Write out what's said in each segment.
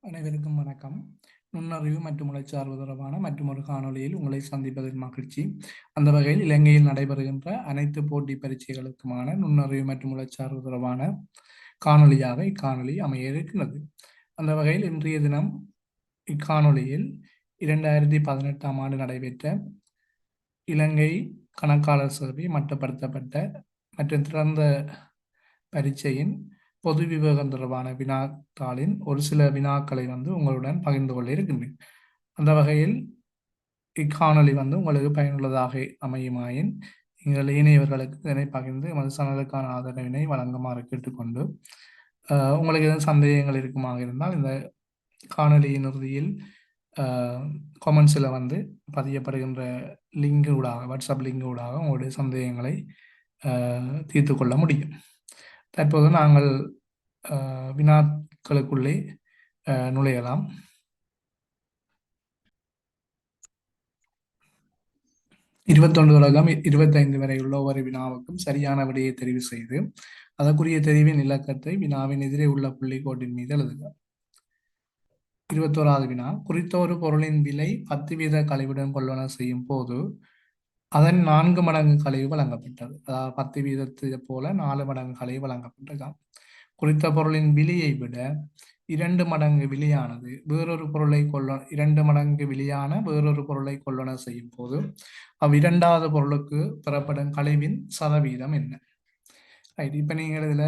அனைவருக்கும் வணக்கம். நுண்ணறிவு மற்றும் உழைச்சார்பு தொடர்பான மற்றொரு காணொளியில் உங்களை சந்திப்பதில் மகிழ்ச்சி. அந்த வகையில் இலங்கையில் நடைபெறுகின்ற அனைத்து போட்டி பரீட்சைகளுக்குமான நுண்ணறிவு மற்றும் உழைச்சார்பு தொடர்பான காணொளியாக இக்காணொளி அமைய இருக்கிறது. அந்த வகையில் இன்றைய தினம் இக்காணொளியில் 2018ஆம் ஆண்டு நடைபெற்ற இலங்கை கணக்காளர் சேவை மட்டுப்படுத்தப்பட்ட மற்றும் திறந்த பரீட்சையின் பொது விவேகம் தொடர்பான வினாத்தாளின் ஒரு சில வினாக்களை உங்களுடன் பகிர்ந்து கொள்ள இருக்கின்றேன். அந்த வகையில் இக்காணொளி உங்களுக்கு பயனுள்ளதாக அமையுமாயின் நீங்கள் இணையவர்களுக்கு இதனை பகிர்ந்து எமது சேனலுக்கான ஆதரவினை வழங்குமாறு கேட்டுக்கொண்டு, உங்களுக்கு எதுவும் சந்தேகங்கள் இருக்குமாக இருந்தால் இந்த காணொலியின் இறுதியில் கொமெண்ட்ஸில் பதியப்படுகின்ற லிங்க் ஊடாக, வாட்ஸ்அப் லிங்க் ஊடாக உங்களுடைய சந்தேகங்களை தீர்த்து கொள்ள முடியும். தற்போது நாங்கள் வினாக்களுக்குள்ளே நுழையலாம். இருபத்தொன்று தொடக்கம் 25 வரை உள்ள ஒவ்வொரு வினாவுக்கும் சரியான விடையை தெரிவு செய்து அதற்குரிய தெரிவின் இலக்கத்தை வினாவின் எதிரே உள்ள புள்ளிக்கோட்டின் மீது எழுதுக. 21வது வினா, குறித்த ஒரு பொருளின் விலை 10% கழிவுடன் கொள்வன செய்யும் போது அதன் 4 மடங்கு கழிவு வழங்கப்பட்டது. அதாவது 10% போல 4 மடங்கு கழிவு வழங்கப்பட்டதாம். குறித்த பொருளின் விலையை விட 2 மடங்கு விலையானது வேறொரு பொருளை 2 மடங்கு விலையான வேறொரு பொருளை கொள்வன செய்யும் போது அவ்விரண்டாவது பொருளுக்கு பெறப்படும் கழிவின் சதவீதம் என்ன? ரைட். இப்ப நீங்கள் இதுல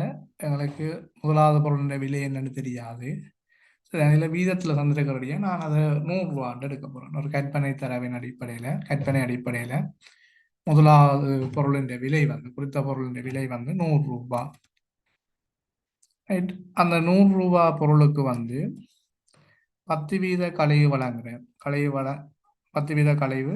எங்களுக்கு முதலாவது பொருளின் விலை என்னன்னு தெரியாது. அதில் வீதத்துல தந்திருக்கிறபடியா நான் அதை 100 ரூபான்னு எடுக்க போறேன். ஒரு கற்பனை அடிப்படையில முதலாவது பொருளின் விலை குறித்த பொருளின் விலை 100 ரூபாய். ரைட். அந்த 100 ரூபாய் பொருளுக்கு 10% கழிவு வழங்குறேன். 10% கழிவு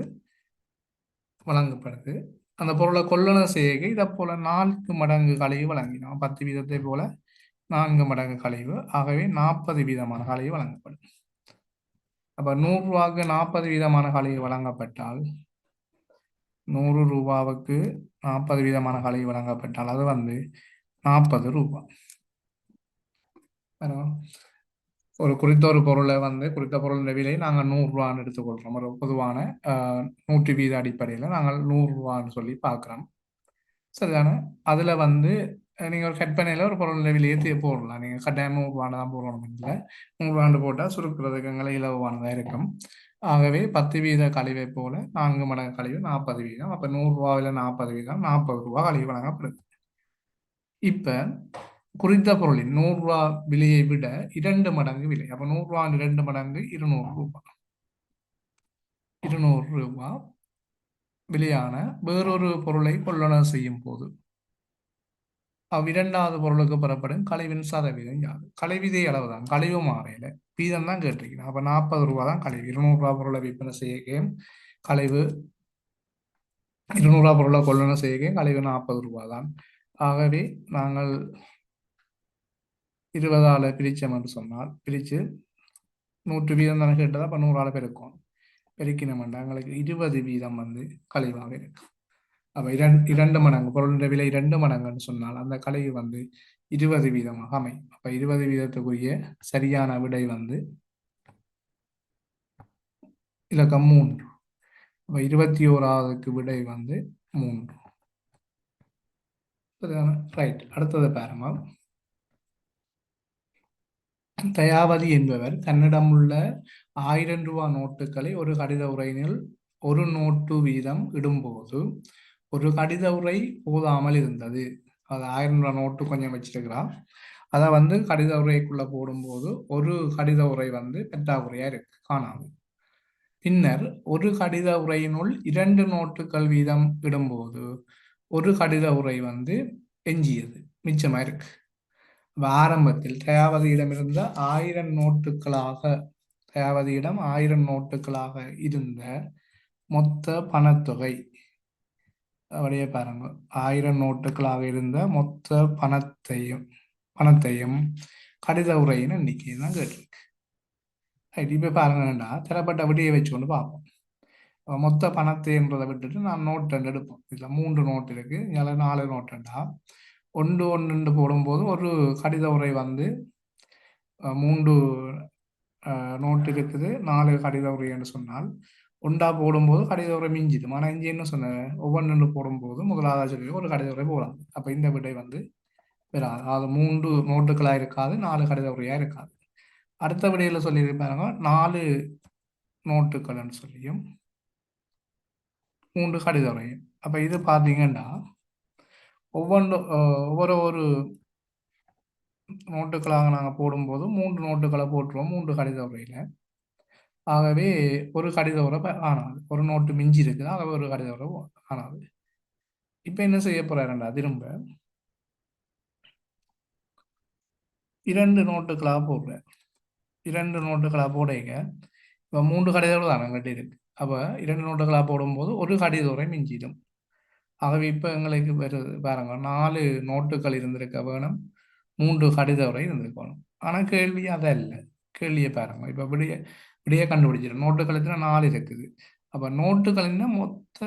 வழங்கப்படுது. அந்த பொருளை கொள்ளன செய்ய இதை போல 4 மடங்கு கழிவு வழங்கினோம். 10% போல 4 மடங்கு கழிவு. ஆகவே 40% கழிவு வழங்கப்படும். அப்ப 100 ரூபாய்க்கு 40% கழிவு வழங்கப்பட்டால் 100 ரூபாவுக்கு 40% கழிவு வழங்கப்பட்டால் அது 40 ரூபாய். ஒரு குறித்த ஒரு பொருளை குறித்த பொருளின் விலை நாங்கள் 100 ரூபான்னு எடுத்துக்கொள்கிறோம். ஒரு பொதுவான 100 வீத அடிப்படையில் நாங்கள் 100 ரூபான்னு சொல்லி பார்க்குறோம். சரிதானே? அதில் நீங்கள் ஒரு கற்பனையில் ஒரு பொருளின் விலையை போடலாம். நீங்கள் கட்டாயம் 100 ரூபான்னு தான் போடணும். இல்லை, 100 ரூபான்னு போட்டால் சுருக்கிறதுக்கு எங்களை இலவானதாக இருக்கும். ஆகவே 10% கழிவை போல 4 மடங்கு கழிவு 40%. அப்போ 100 ரூபாவில் 40%, 40 ரூபாய் கழிவு வழங்கப்படுது. இப்போ குறித்த பொருளின் 100 ரூபாய் விலையை விட 2 மடங்கு விலை. அப்ப 100 ரூபாய் 2 மடங்கு 200 ரூபாய். 200 ரூபாய் விலையான வேறொரு பொருளை கொள்ளன செய்யும் போது அவ்விரண்டாவது பொருளுக்கு பெறப்படும் கழிவின் சதவீதம் யாது? கழிவிதே அளவு தான், கழிவு மாறையில வீதம் தான் கேட்டிருக்கேன். அப்ப 40 ரூபாய் தான் கழிவு. 200 ரூபாய் பொருளை விற்பனை செய்ய கழிவு 200 ரூபாய் பொருளை கொள்ளன செய்ய கழிவு 40 ரூபாய் தான். ஆகவே நாங்கள் 20ஆல பிரிச்சோம் என்று சொன்னால், பிரித்து 100 வீதம் தானே கேட்டதா, அப்போ 100ஆல பெருக்கும். பெருக்கினோம்னா எங்களுக்கு 20 வீதம் கழிவாக இருக்கும். அப்போ 2 மடங்கு பொருளுடைய விலை 2 மடங்குன்னு சொன்னால் அந்த கழிவு 20 வீதமாக அமையும். அப்போ 20 வீதத்துக்குரிய சரியான விடை இலக்கம் 3. அப்போ 21ஆவதுக்கு விடை 3. ரைட். அடுத்தது பாருங்க. தயாவதி என்பவர் தன்னிடமுள்ள 1000 ரூபாய் நோட்டுகளை ஒரு கடித உரையினில் ஒரு நோட்டு வீதம் இடும்போது ஒரு கடித உரை போதாமல் இருந்தது. அது 1000 ரூபாய் நோட்டு கொஞ்சம் வச்சிருக்கிறான். அதை கடித உரைக்குள்ள போடும்போது ஒரு கடித உரை பெற்றாக்குறையா இருக்கு, காணாது. பின்னர் ஒரு கடித உரையினுள் 2 நோட்டுகள் வீதம் இடும்போது ஒரு கடித உரை எஞ்சியது, மிச்சமா இருக்கு. ஆரம்பத்தில் தயாவதியிடமிருந்த 1000 நோட்டுகளாக தயாவதியிடம் 1000 நோட்டுகளாக இருந்த மொத்த பணத்தொகை அப்படியே பாருங்க. 1000 நோட்டுகளாக இருந்த மொத்த பணத்தையும் கடித உரையின் எண்ணிக்கை தான் கேட்டிருக்கு. இப்ப பாருங்கடா, தரப்பட்ட விடையை வச்சுக்கொண்டு பார்ப்போம். மொத்த பணத்தைன்றதை விட்டுட்டு நான் நோட் 2 எடுப்போம். இதுல 3 நோட் இருக்கு, இதுல 4 நோட்டுண்டா 1 போடும்போது ஒரு கடித உரை 3 நோட்டு இருக்குது 4 கடித உரைன்னு சொன்னால் ஒன்றா போடும்போது கடித உரை மிஞ்சுது. ஆனால் இங்கே என்ன சொன்ன ஒவ்வொன்று போடும்போது முதலாவது சொல்லி ஒரு கடித உரை போகலாம். அப்போ இந்த விடை வந்து வராது. அது 3 நோட்டுகளாக இருக்காது, 4 கடித உரையாக இருக்காது. அடுத்த விடையில் சொல்லியிருப்பாங்க 4 நோட்டுகள்னு சொல்லியும் 3 கடித உரையும். அப்போ இது பார்த்தீங்கன்னா ஒவ்வொரு நோட்டுகளாக நாங்கள் போடும்போது 3 நோட்டுகளை போட்டுருவோம் 3 கடித உரையில். ஆகவே ஒரு கடித உரை ஆனாது. ஒரு நோட்டு மிஞ்சி இருக்குது, ஆகவே ஒரு கடித உரை ஆனாது. இப்போ என்ன செய்ய போறாருண்டா திரும்ப 2 நோட்டுகளாக போடுறேன். 2 நோட்டுகளாக போடுங்க. இப்போ 3 கடித உரை தானே எங்கிட்ட இருக்கு. அப்போ 2 நோட்டுகளாக போடும்போது ஒரு கடித உரை மிஞ்சிடும். ஆகவே இப்போ எங்களுக்கு வருது பாருங்க 4 நோட்டுகள் இருந்திருக்க வேணும், 3 கடித உரை இருந்திருக்கணும். ஆனால் கேள்வி அதல்ல. கேள்வியை பாருங்க. இப்போ விடிய கண்டுபிடிச்சிடும். நோட்டுகள் எத்தனை 4 இருக்குது. அப்போ நோட்டுகளின் மொத்த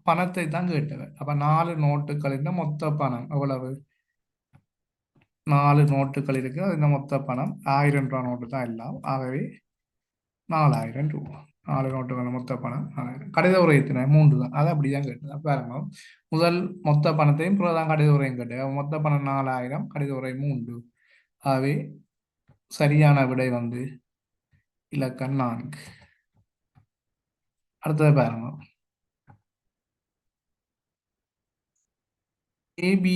பணத்தை தான் கேட்டவர். அப்போ 4 நோட்டுகளின் மொத்த பணம் எவ்வளவு? 4 நோட்டுகள் இருக்குது, அது இந்த மொத்த பணம் 1000 ரூபா நோட்டு தான் எல்லாம். ஆகவே 4000 ரூபா. 4 நோட்டுகள் மொத்த பணம் 4000. கடித உரை எத்தனை? 3 தான். அது அப்படிதான் கேட்டது. பாருங்க முதல் மொத்த பணத்தையும் தான் கடித உரையும் கேட்டு மொத்த பணம் 4000, கடித உரை 3. ஆகவே சரியான விடை வந்து இலக்கம் 4. அடுத்தது பாருங்க ஏபி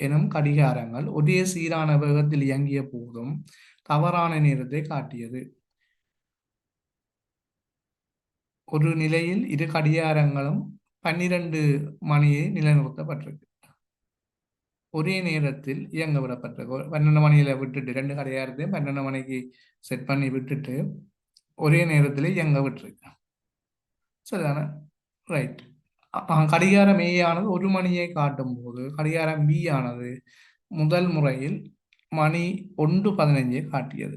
எனும் கடிகாரங்கள் ஒரே சீரான வேகத்தில் இயங்கிய போதும் தவறான நேரத்தை காட்டியது. ஒரு நிலையில் இரு கடிகாரங்களும் 12 மணியை நிலைநிறுத்தப்பட்டிருக்கு. ஒரே நேரத்தில் இயங்க விடப்பட்டிருக்கு. 12 மணியில விட்டுட்டு 2 கடிகாரத்தையும் 12 மணிக்கு செட் பண்ணி விட்டுட்டு ஒரே நேரத்தில் இயங்க விட்டுருக்கு. சரிதானே? ரைட். கடிகாரம் ஏ ஆனது 1 மணியை காட்டும் போது கடிகாரம் பி ஆனது முதல் முறையில் மணி 1:15 காட்டியது.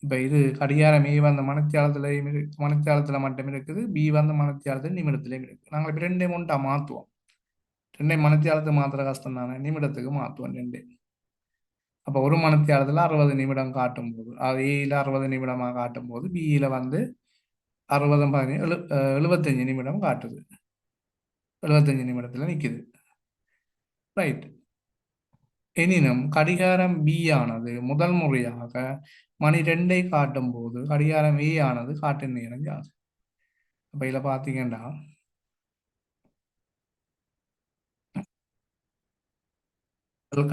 இப்போ இது கடிகாரம் ஏ வந்து மணித்தியாலத்தில் மட்டும் இருக்குது, பி வந்து மணித்தியாலத்தில் நிமிடத்திலையும் இருக்குது. நாங்கள் இப்போ 2 ஒன்றா மாற்றுவோம். 2 மணித்தியாலத்தை மாற்றுற கஷ்டம் தானே, நிமிடத்துக்கு மாற்றுவோம் 2. அப்போ 1 மணித்தியாலத்தில் 60 நிமிடம் காட்டும் போது, அது ஏயில் 60 நிமிடமாக காட்டும் போது பியில் வந்து 60 75 நிமிடம் காட்டுது. 75 நிமிடத்தில் நிற்குது. ரைட். எனினும் கடிகாரம் பி ஆனது முதல் முறையாக மணி 2ஐ காட்டும் போது கடிகாரம் ஏ ஆனது காட்டும் நேரம் யாது? அப்ப இதில் பார்த்தீங்கன்னா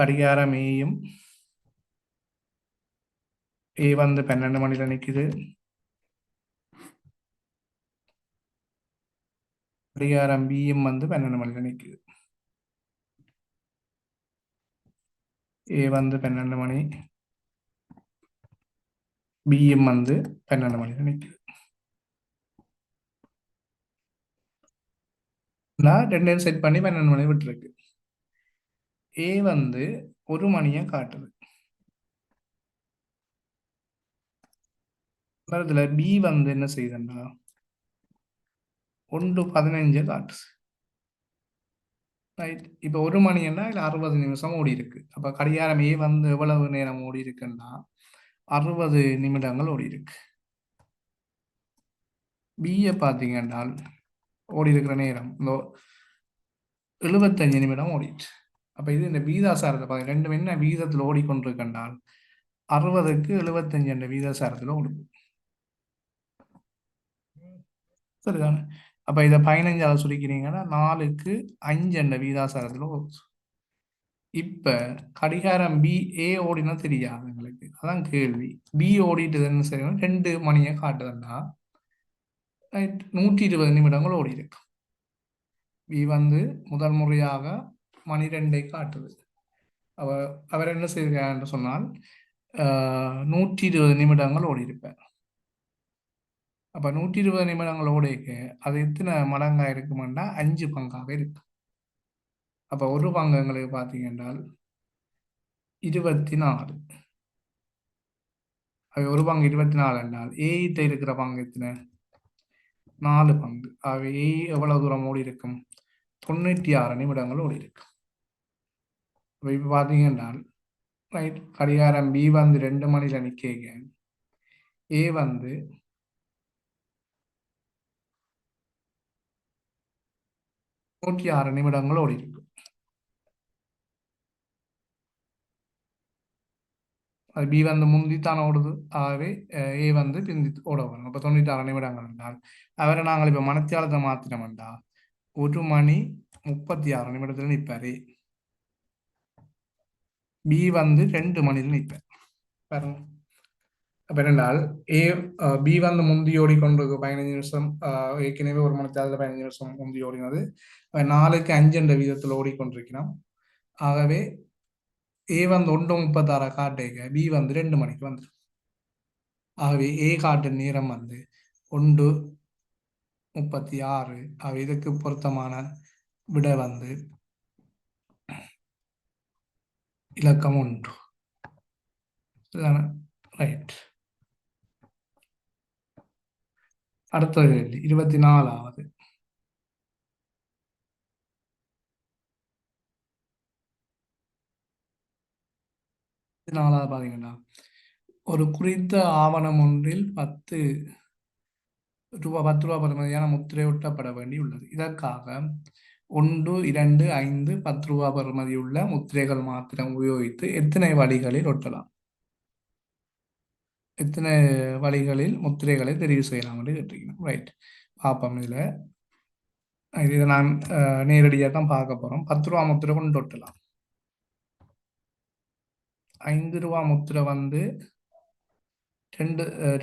கடிகாரம் ஏயும் ஏ வந்து 12 மணில நிற்குது, கடிகாரம் பியும் வந்து 12 மணில நிற்குது. ஏ வந்து 12 மணி, பியும் வந்து 12 மணில நிற்குது. நான் 2 செட் பண்ணி 12 மணி விட்டுருக்கு. ஏ வந்து 1 மணியை காட்டுது. இதுல பி வந்து என்ன செய்யுதுன்னா 1:15 காட்டுது. ரைட். இப்போ 1 மணின்னா இல்லை 60 நிமிஷம் ஓடி இருக்கு. அப்போ கடிகாரம் ஏ வந்து எவ்வளவு நேரம் ஓடி இருக்குன்னா 60 நிமிடங்கள் ஓடி இருக்கு. பிஏ பார்த்தீங்கன்னா ஓடி இருக்கிற நேரம் 75 நிமிடம் ஓடிட்டு. அப்போ இது இந்த வீதாசாரத்தை பார்த்து ரெண்டும் என்ன வீதத்தில் ஓடிக்கொண்டிருக்கின்றால் 60க்கு 75 என்ற வீதாசாரத்தில் ஓடுது. சரிதானே? அப்போ இதை 15ஆல் சுருக்கிறீங்கன்னா 4க்கு 5 என்ற வீதாசாரத்தில் ஓடுது. இப்ப கடிகாரம் பி ஏ ஓடினா தெரியாது எங்களுக்கு, அதான் கேள்வி. பி ஓடிட்டுதுன்னு சரி 2 மணியை காட்டுதுன்னா 120 நிமிடங்கள் ஓடி இருக்கு. பி வந்து முதல் முறையாக மணி 2ஐ காட்டுது. அவர் என்ன செய்கிறார் என்று சொன்னால் 120 நிமிடங்கள் ஓடி இருப்பார். அப்ப 120 நிமிடங்கள் ஓடிக்க அது எத்தனை மடங்கா இருக்குமெண்டா 5 பங்காக இருக்கு. அப்ப ஒரு பங்கு எங்களுக்கு பார்த்தீங்கன்னா 24. ஒரு பங்கு 24 என்றால் ஏகிட்ட இருக்கிற பங்கு எத்தனை? 4 பங்கு. ஆகவே ஏ எவ்வளவு தூரம் ஓடி இருக்கும்? 96 நிமிடங்கள் ஓடி இருக்கும். இப்போ பார்த்தீங்கன்னா ரைட். கடிகாரம் பி வந்து 2 மணில நிற்க ஏ வந்து 106 நிமிடங்கள் ஓடி இருக்கு. அது பி வந்து முந்தித்தான் ஓடுது. ஆகவே ஏ வந்து பிந்தி ஓட வரும். அப்போ 96 நிமிடங்கள் என்றால் அவரை நாங்கள் இப்போ மனத்தியாலத்தை மாற்றினோம்டா 1 மணி 36 நிமிடத்தில் நிற்பாரு. பி வந்து 2 மணியில் நிற்பார் பாருங்க. அப்போ என்னென்றால் ஏ பி வந்து முந்தி ஓடிக்கொண்டிருக்கு 15 நிமிஷம். ஏற்கனவே 1 மணித்தியாலத்தில் 15 நிமிஷம் முந்தி ஓடினது. 4க்கு 5 என்ற வீதத்தில் ஓடிக்கொண்டிருக்கிறோம். ஆகவே ஏ வந்து 1:36 காட்டுக பி வந்து 2 மணிக்கு வந்துடும். ஆகவே ஏ காட்டும் நேரம் வந்து 1:36. இதுக்கு பொருத்தமான விட வந்து இலக்கம் 1. ரைட். அடுத்த கேள்வி 24வது. 24வது பாத்தீங்கன்னா ஒரு குறித்த ஆவணம் ஒன்றில் 10 ரூபா பெறுமதியான முத்திரை ஒட்டப்பட வேண்டியுள்ளது. இதற்காக 1, 2, 5, 10 ரூபா பெறுமதியுள்ள முத்திரைகள் மாத்திரம் உபயோகித்து எத்தனை வழிகளில் ஒட்டலாம்? எத்தனை வழிகளில் முத்திரைகளை தெரிவு செய்யலாம் என்று கேட்டிருக்கணும். ரைட். பார்ப்போம். இதை நான் நேரடியாக தான் பார்க்க போகிறோம். 10 ரூபா முத்திரை கொண்டு ஒட்டலாம். 5 ரூபா முத்திரை வந்து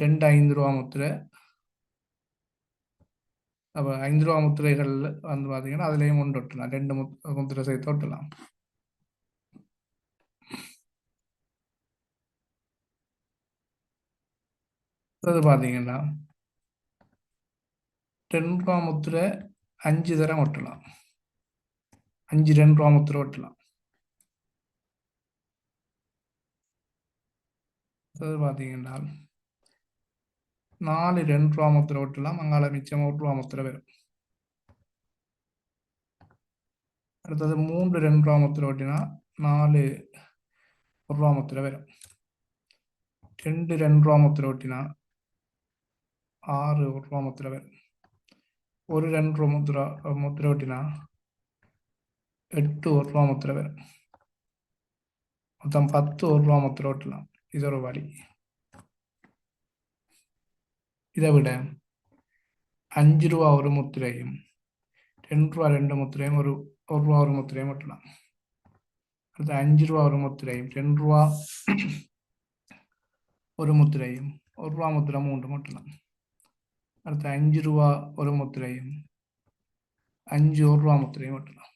ரெண்டு 5 ரூபா முத்திரை. அப்போ 5 ரூபா முத்திரைகள் வந்து பார்த்தீங்கன்னா அதுலேயும் கொண்டு ஒட்டலாம். 2 முத்திரை சேர்த்து ஒட்டலாம். அது பார்த்தீங்கன்னா 2 ரூபா முத்திரை 5 தரம் ஒட்டலாம். 5 2 ரூபா முத்திரை ஒட்டலாம். அது பார்த்தீங்கன்னா 4 2 ரூபா முத்திரை ஒட்டலாம். அங்கால மிச்சம் 1 ரூபா முத்திரை வரும். அடுத்தது 3 2 ரூபா முத்திரை ஒட்டினா 4 1 ரூபா முத்திரை வரும். 2 2 ரூபா முத்திரை ஒட்டினா 6 1 ரூபா முத்திரை வரும். 1 2 ரூபா முத்திரை ஒட்டினா 8 1 ரூபா முத்திரை வரும். மொத்தம் 10 1 ரூபா முத்திரை ஒட்டலாம். இது ஒரு வழி. இதை விட 5 ரூபா ஒரு முத்திரையும் 2 ரூபா 2 முத்திரையும் 1 ரூபா ஒரு முத்திரையும் ஒட்டலாம். அடுத்து 5 ரூபா ஒரு முத்திரையும் 2 ரூபா ஒரு முத்திரையும் 1 ரூபா முத்திரை 3 ஒட்டலாம். அடுத்து 5 ரூபா ஒரு முத்திரையும் 5 1 ரூபா முத்திரையும் ஒட்டலாம்.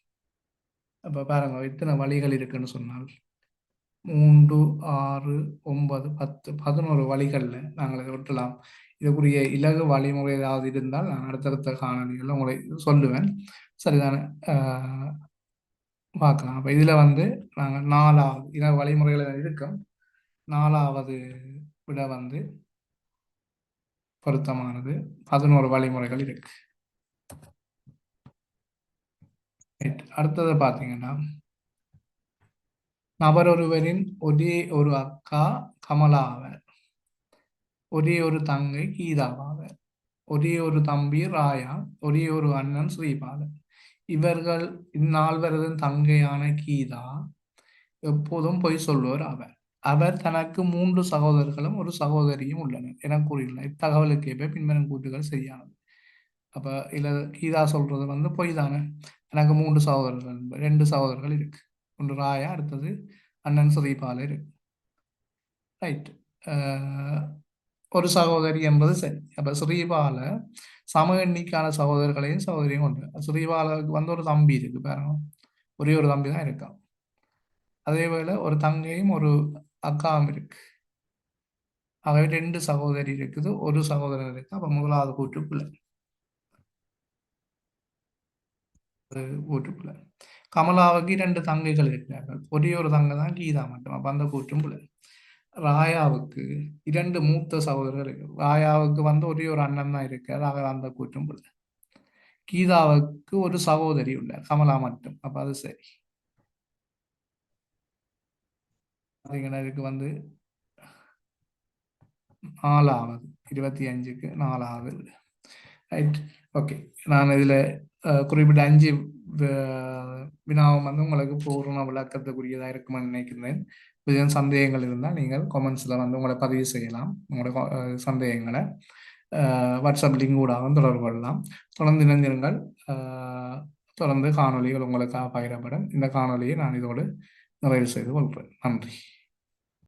அப்போ பாருங்க எத்தனை வழிகள் இருக்குன்னு சொன்னால் 3 6 9 10 11 வழிகளில் நாங்கள் இதை ஒட்டலாம். இதுக்குரிய இலகு வழிமுறை ஏதாவது இருந்தால் நான் அடுத்தடுத்த காணொலிகளில் உங்களை சொல்லுவேன். சரிதானே? பார்க்கலாம். அப்போ இதில் வந்து நாங்கள் 4வது இலகு வழிமுறைகள் இருக்கும். 4வது விட வந்து பொருத்தமானது. 11 வழிமுறைகள் இருக்கு. அடுத்தது பார்த்தீங்கன்னா நபரொருவரின் ஒரே ஒரு அக்கா கமலா ஆவர். ஒரே ஒரு தங்கை கீதாவாவர். ஒரே ஒரு தம்பி ராயா. ஒரே ஒரு அண்ணன் ஸ்ரீபாலன். இவர்கள் இந்நால்வரது தங்கையான கீதா எப்போதும் பொய் சொல்வோர் அவர். அவர் தனக்கு 3 சகோதரர்களும் ஒரு சகோதரியும் உள்ளனர் என கூறியுள்ளார். இத்தகவலுக்கு ஏற்ப பின்வரும் கூற்றுகள் சரியானது. அப்ப இதுல கீதா சொல்றது வந்து பொய் தானே. எனக்கு 3 சகோதரர்கள் 2 சகோதரர்கள் இருக்கு. ஒன்று ராயா, அடுத்தது அண்ணன் ஸ்ரீபாலர் இருக்கு. ரைட். ஒரு சகோதரி என்பது சரி. அப்ப ஸ்ரீபால சம எண்ணிக்கான சகோதரர்களையும் சகோதரியும் உண்டு. ஸ்ரீபாலுக்கு வந்து ஒரு தம்பி இருக்கு பாருங்க. ஒரே ஒரு தம்பி தான் இருக்கான். அதே போல ஒரு தங்கையும் ஒரு அக்காவும் இருக்கு. ஆகவே 2 சகோதரி இருக்குது, ஒரு சகோதரர் இருக்கு. அப்ப முதலாவது கூற்றுக்குள்ள கமலாவுக்கு 2 தங்கைகள் இருக்கிறார்கள். ஒரே ஒரு தங்கை தான் கீதா மட்டும். அப்ப அந்த கூற்றும் புல. ராயாவுக்கு 2 மூத்த சகோதரர்கள் இருக்கு. ராயாவுக்கு வந்து ஒரே ஒரு அண்ணன் தான் இருக்கார். ஆக அந்த கூற்றும் புல. கீதாவுக்கு ஒரு சகோதரி உள்ள கமலா மட்டும். அப்ப அது சரி. பார்த்தீங்கன்னா இதுக்கு வந்து 4வது 25க்கு 4வது. ரைட். ஓகே. நான் இதில் குறிப்பிட்ட 5 வினாவும் வந்து உங்களுக்கு பூர்ண விளக்கத்துக்குரியதாக இருக்குமென்னு நினைக்கிறேன். இதுவும் சந்தேகங்கள் இருந்தால் நீங்கள் கமெண்ட்ஸில் வந்து உங்களை பதிவு செய்யலாம். உங்களோட சந்தேகங்களை வாட்ஸ்அப் லிங்க் கூட தொடர்பு கொள்ளலாம். தொடர்ந்து இணைந்திருங்கள். தொடர்ந்து காணொலிகள் உங்களுக்காக பகிரப்படும். இந்த காணொலியை நான் இதோடு நிறைவு செய்து கொள்கிறேன். நன்றி.